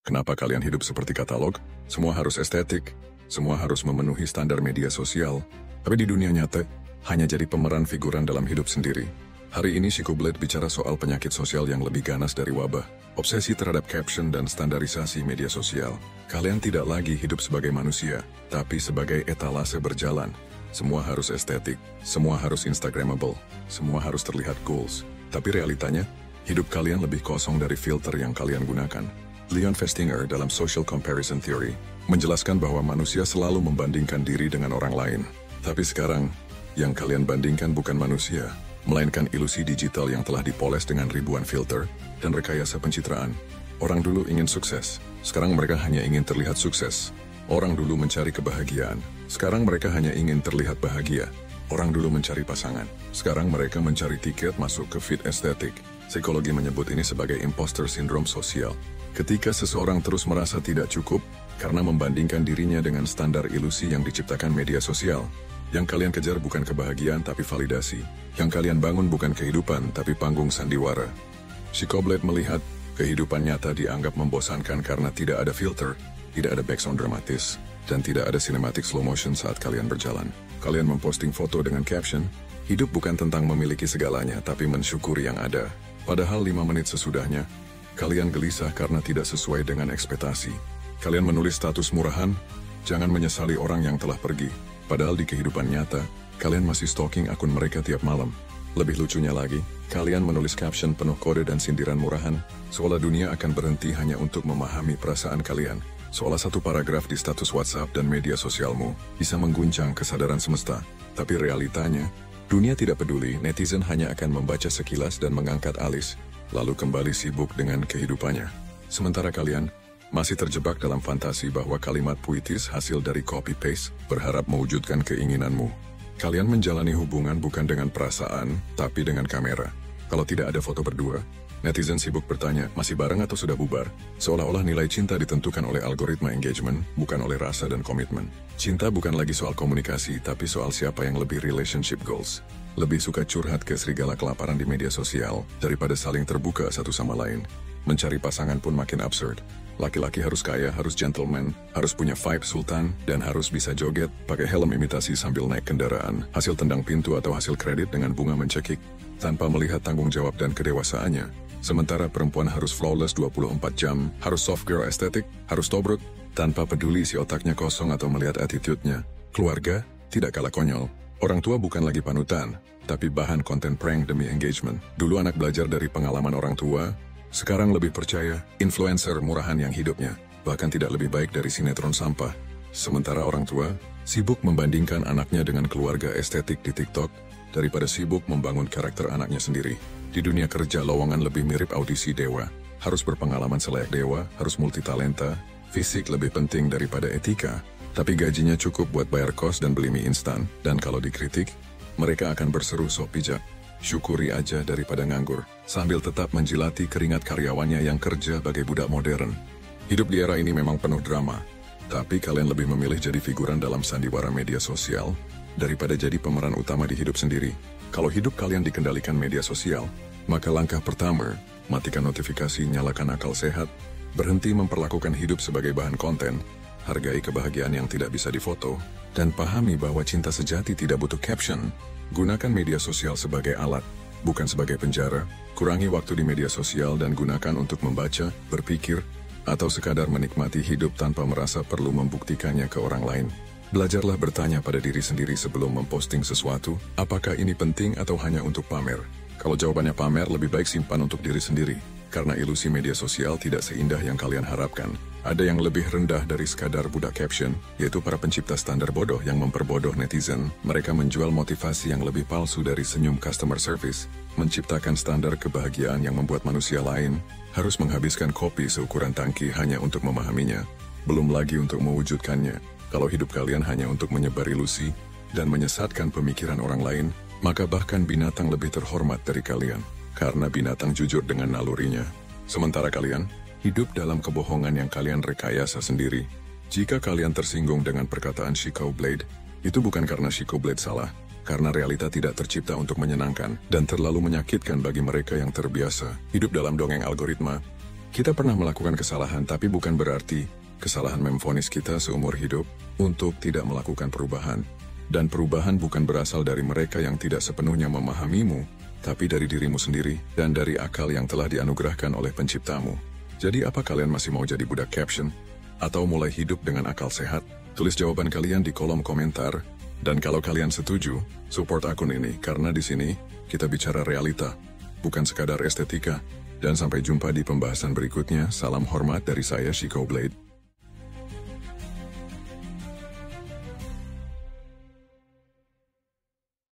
Kenapa kalian hidup seperti katalog? Semua harus estetik, semua harus memenuhi standar media sosial. Tapi di dunia nyata, hanya jadi pemeran figuran dalam hidup sendiri. Hari ini Chico Blade bicara soal penyakit sosial yang lebih ganas dari wabah. Obsesi terhadap caption dan standarisasi media sosial. Kalian tidak lagi hidup sebagai manusia, tapi sebagai etalase berjalan. Semua harus estetik, semua harus instagramable, semua harus terlihat goals. Tapi realitanya, hidup kalian lebih kosong dari filter yang kalian gunakan. Leon Festinger dalam Social Comparison Theory menjelaskan bahwa manusia selalu membandingkan diri dengan orang lain. Tapi sekarang, yang kalian bandingkan bukan manusia, melainkan ilusi digital yang telah dipoles dengan ribuan filter dan rekayasa pencitraan. Orang dulu ingin sukses, sekarang mereka hanya ingin terlihat sukses. Orang dulu mencari kebahagiaan, sekarang mereka hanya ingin terlihat bahagia. Orang dulu mencari pasangan, sekarang mereka mencari tiket masuk ke feed estetik. Psikologi menyebut ini sebagai imposter syndrome sosial. Ketika seseorang terus merasa tidak cukup karena membandingkan dirinya dengan standar ilusi yang diciptakan media sosial. Yang kalian kejar bukan kebahagiaan tapi validasi. Yang kalian bangun bukan kehidupan tapi panggung sandiwara. Chico Blade melihat kehidupan nyata dianggap membosankan karena tidak ada filter, tidak ada background dramatis, dan tidak ada cinematic slow motion saat kalian berjalan. Kalian memposting foto dengan caption, hidup bukan tentang memiliki segalanya tapi mensyukuri yang ada. Padahal 5 menit sesudahnya, kalian gelisah karena tidak sesuai dengan ekspektasi. Kalian menulis status murahan, jangan menyesali orang yang telah pergi. Padahal di kehidupan nyata, kalian masih stalking akun mereka tiap malam. Lebih lucunya lagi, kalian menulis caption penuh kode dan sindiran murahan, seolah dunia akan berhenti hanya untuk memahami perasaan kalian. Seolah satu paragraf di status WhatsApp dan media sosialmu bisa mengguncang kesadaran semesta. Tapi realitanya, dunia tidak peduli, netizen hanya akan membaca sekilas dan mengangkat alis, lalu kembali sibuk dengan kehidupannya. Sementara kalian masih terjebak dalam fantasi bahwa kalimat puitis hasil dari copy-paste berharap mewujudkan keinginanmu. Kalian menjalani hubungan bukan dengan perasaan, tapi dengan kamera. Kalau tidak ada foto berdua, netizen sibuk bertanya, masih bareng atau sudah bubar? Seolah-olah nilai cinta ditentukan oleh algoritma engagement, bukan oleh rasa dan komitmen. Cinta bukan lagi soal komunikasi, tapi soal siapa yang lebih relationship goals. Lebih suka curhat ke serigala kelaparan di media sosial, daripada saling terbuka satu sama lain. Mencari pasangan pun makin absurd. Laki-laki harus kaya, harus gentleman, harus punya vibe sultan, dan harus bisa joget, pakai helm imitasi sambil naik kendaraan, hasil tendang pintu atau hasil kredit dengan bunga mencekik, tanpa melihat tanggung jawab dan kedewasaannya. Sementara perempuan harus flawless 24 jam, harus soft girl estetik, harus tobruk, tanpa peduli si otaknya kosong atau melihat attitude-nya. Keluarga tidak kalah konyol. Orang tua bukan lagi panutan, tapi bahan konten prank demi engagement. Dulu anak belajar dari pengalaman orang tua, sekarang lebih percaya influencer murahan yang hidupnya bahkan tidak lebih baik dari sinetron sampah. Sementara orang tua sibuk membandingkan anaknya dengan keluarga estetik di TikTok daripada sibuk membangun karakter anaknya sendiri. Di dunia kerja, lowongan lebih mirip audisi dewa. Harus berpengalaman selayak dewa, harus multitalenta, fisik lebih penting daripada etika. Tapi gajinya cukup buat bayar kos dan beli mie instan. Dan kalau dikritik, mereka akan berseru sok bijak. Syukuri aja daripada nganggur, sambil tetap menjilati keringat karyawannya yang kerja bagai budak modern. Hidup di era ini memang penuh drama, tapi kalian lebih memilih jadi figuran dalam sandiwara media sosial daripada jadi pemeran utama di hidup sendiri. Kalau hidup kalian dikendalikan media sosial, maka langkah pertama, matikan notifikasi, nyalakan akal sehat, berhenti memperlakukan hidup sebagai bahan konten, hargai kebahagiaan yang tidak bisa difoto, dan pahami bahwa cinta sejati tidak butuh caption. Gunakan media sosial sebagai alat, bukan sebagai penjara. Kurangi waktu di media sosial dan gunakan untuk membaca, berpikir, atau sekadar menikmati hidup tanpa merasa perlu membuktikannya ke orang lain. Belajarlah bertanya pada diri sendiri sebelum memposting sesuatu, apakah ini penting atau hanya untuk pamer? Kalau jawabannya pamer, lebih baik simpan untuk diri sendiri. Karena ilusi media sosial tidak seindah yang kalian harapkan. Ada yang lebih rendah dari sekadar budak caption, yaitu para pencipta standar bodoh yang memperbodoh netizen. Mereka menjual motivasi yang lebih palsu dari senyum customer service, menciptakan standar kebahagiaan yang membuat manusia lain harus menghabiskan kopi seukuran tangki hanya untuk memahaminya, belum lagi untuk mewujudkannya. Kalau hidup kalian hanya untuk menyebar ilusi dan menyesatkan pemikiran orang lain, maka bahkan binatang lebih terhormat dari kalian. Karena binatang jujur dengan nalurinya. Sementara kalian hidup dalam kebohongan yang kalian rekayasa sendiri. Jika kalian tersinggung dengan perkataan Chico Blade, itu bukan karena Chico Blade salah, karena realita tidak tercipta untuk menyenangkan dan terlalu menyakitkan bagi mereka yang terbiasa hidup dalam dongeng algoritma. Kita pernah melakukan kesalahan, tapi bukan berarti kesalahan memvonis kita seumur hidup untuk tidak melakukan perubahan. Dan perubahan bukan berasal dari mereka yang tidak sepenuhnya memahamimu, tapi dari dirimu sendiri dan dari akal yang telah dianugerahkan oleh penciptamu. Jadi apa kalian masih mau jadi budak caption? Atau mulai hidup dengan akal sehat? Tulis jawaban kalian di kolom komentar. Dan kalau kalian setuju, support akun ini karena di sini kita bicara realita, bukan sekadar estetika. Dan sampai jumpa di pembahasan berikutnya. Salam hormat dari saya, Chico Blade.